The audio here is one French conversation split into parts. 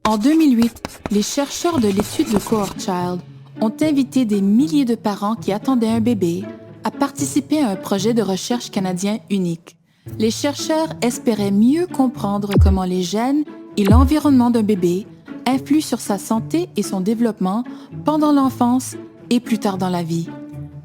En 2008, les chercheurs de l'étude de Cohort Child ont invité des milliers de parents qui attendaient un bébé à participer à un projet de recherche canadien unique. Les chercheurs espéraient mieux comprendre comment les gènes et l'environnement d'un bébé influent sur sa santé et son développement pendant l'enfance et plus tard dans la vie.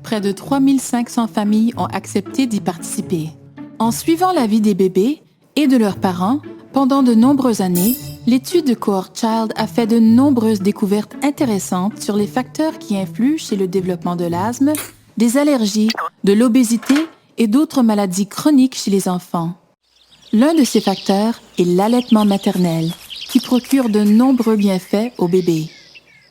Près de 3500 familles ont accepté d'y participer. En suivant la vie des bébés et de leurs parents pendant de nombreuses années, l'étude de Cohort Child a fait de nombreuses découvertes intéressantes sur les facteurs qui influent chez le développement de l'asthme, des allergies, de l'obésité et d'autres maladies chroniques chez les enfants. L'un de ces facteurs est l'allaitement maternel, qui procure de nombreux bienfaits aux bébés.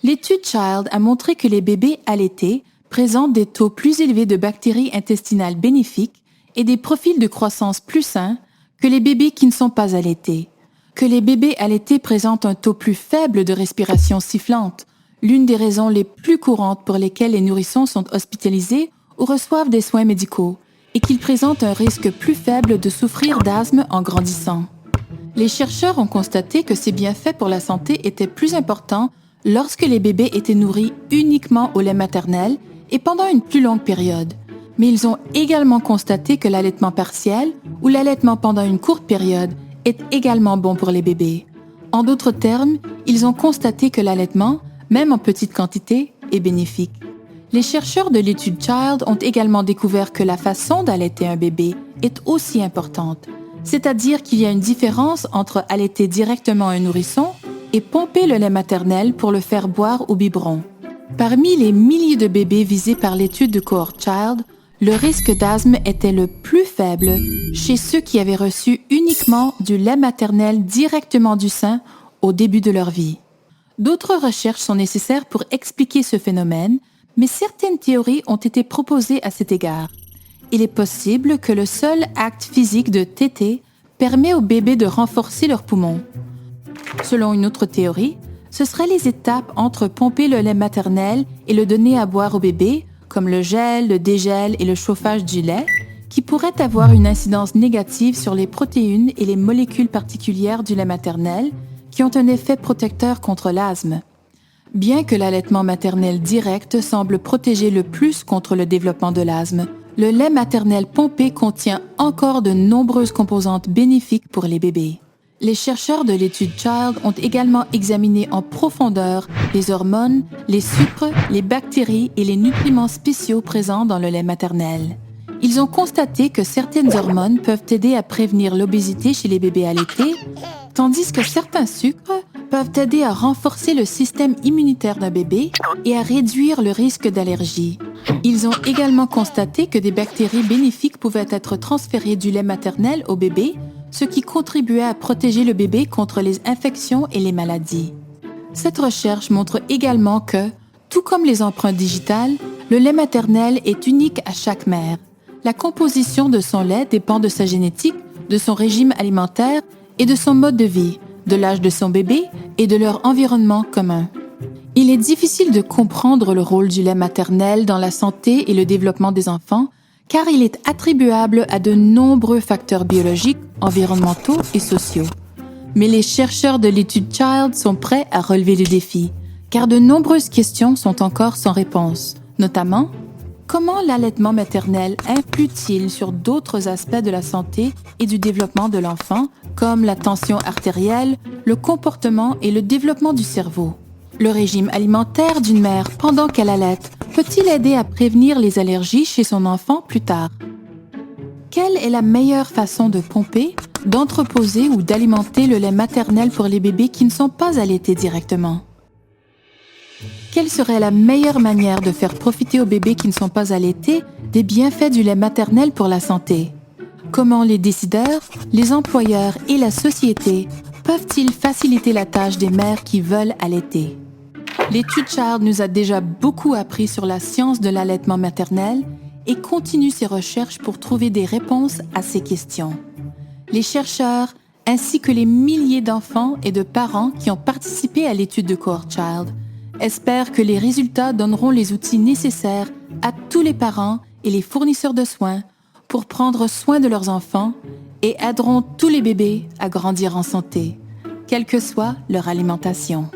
L'étude Child a montré que les bébés allaités présentent des taux plus élevés de bactéries intestinales bénéfiques et des profils de croissance plus sains que les bébés qui ne sont pas allaités. Que les bébés allaités présentent un taux plus faible de respiration sifflante, l'une des raisons les plus courantes pour lesquelles les nourrissons sont hospitalisés ou reçoivent des soins médicaux, et qu'ils présentent un risque plus faible de souffrir d'asthme en grandissant. Les chercheurs ont constaté que ces bienfaits pour la santé étaient plus importants lorsque les bébés étaient nourris uniquement au lait maternel et pendant une plus longue période. Mais ils ont également constaté que l'allaitement partiel ou l'allaitement pendant une courte période est également bon pour les bébés. En d'autres termes, ils ont constaté que l'allaitement, même en petite quantité, est bénéfique. Les chercheurs de l'étude Child ont également découvert que la façon d'allaiter un bébé est aussi importante, c'est-à-dire qu'il y a une différence entre allaiter directement un nourrisson et pomper le lait maternel pour le faire boire au biberon. Parmi les milliers de bébés visés par l'étude de Cohort Child, le risque d'asthme était le plus faible chez ceux qui avaient reçu uniquement du lait maternel directement du sein au début de leur vie. D'autres recherches sont nécessaires pour expliquer ce phénomène, mais certaines théories ont été proposées à cet égard. Il est possible que le seul acte physique de téter permet aux bébés de renforcer leurs poumons. Selon une autre théorie, ce seraient les étapes entre pomper le lait maternel et le donner à boire au bébé, comme le gel, le dégel et le chauffage du lait, qui pourraient avoir une incidence négative sur les protéines et les molécules particulières du lait maternel, qui ont un effet protecteur contre l'asthme. Bien que l'allaitement maternel direct semble protéger le plus contre le développement de l'asthme, le lait maternel pompé contient encore de nombreuses composantes bénéfiques pour les bébés. Les chercheurs de l'étude Child ont également examiné en profondeur les hormones, les sucres, les bactéries et les nutriments spéciaux présents dans le lait maternel. Ils ont constaté que certaines hormones peuvent aider à prévenir l'obésité chez les bébés allaités, tandis que certains sucres peuvent aider à renforcer le système immunitaire d'un bébé et à réduire le risque d'allergie. Ils ont également constaté que des bactéries bénéfiques pouvaient être transférées du lait maternel au bébé, ce qui contribuait à protéger le bébé contre les infections et les maladies. Cette recherche montre également que, tout comme les empreintes digitales, le lait maternel est unique à chaque mère. La composition de son lait dépend de sa génétique, de son régime alimentaire et de son mode de vie, de l'âge de son bébé et de leur environnement commun. Il est difficile de comprendre le rôle du lait maternel dans la santé et le développement des enfants, car il est attribuable à de nombreux facteurs biologiques, environnementaux et sociaux. Mais les chercheurs de l'étude Child sont prêts à relever le défi, car de nombreuses questions sont encore sans réponse, notamment comment l'allaitement maternel influe-t-il sur d'autres aspects de la santé et du développement de l'enfant, comme la tension artérielle, le comportement et le développement du cerveau? Le régime alimentaire d'une mère pendant qu'elle allaite peut-il aider à prévenir les allergies chez son enfant plus tard? Quelle est la meilleure façon de pomper, d'entreposer ou d'alimenter le lait maternel pour les bébés qui ne sont pas allaités directement? Quelle serait la meilleure manière de faire profiter aux bébés qui ne sont pas allaités des bienfaits du lait maternel pour la santé? Comment les décideurs, les employeurs et la société peuvent-ils faciliter la tâche des mères qui veulent allaiter? L'étude Child nous a déjà beaucoup appris sur la science de l'allaitement maternel et continue ses recherches pour trouver des réponses à ces questions. Les chercheurs, ainsi que les milliers d'enfants et de parents qui ont participé à l'étude de Cohort Child, espèrent que les résultats donneront les outils nécessaires à tous les parents et les fournisseurs de soins pour prendre soin de leurs enfants et aideront tous les bébés à grandir en santé. quelle que soit leur alimentation.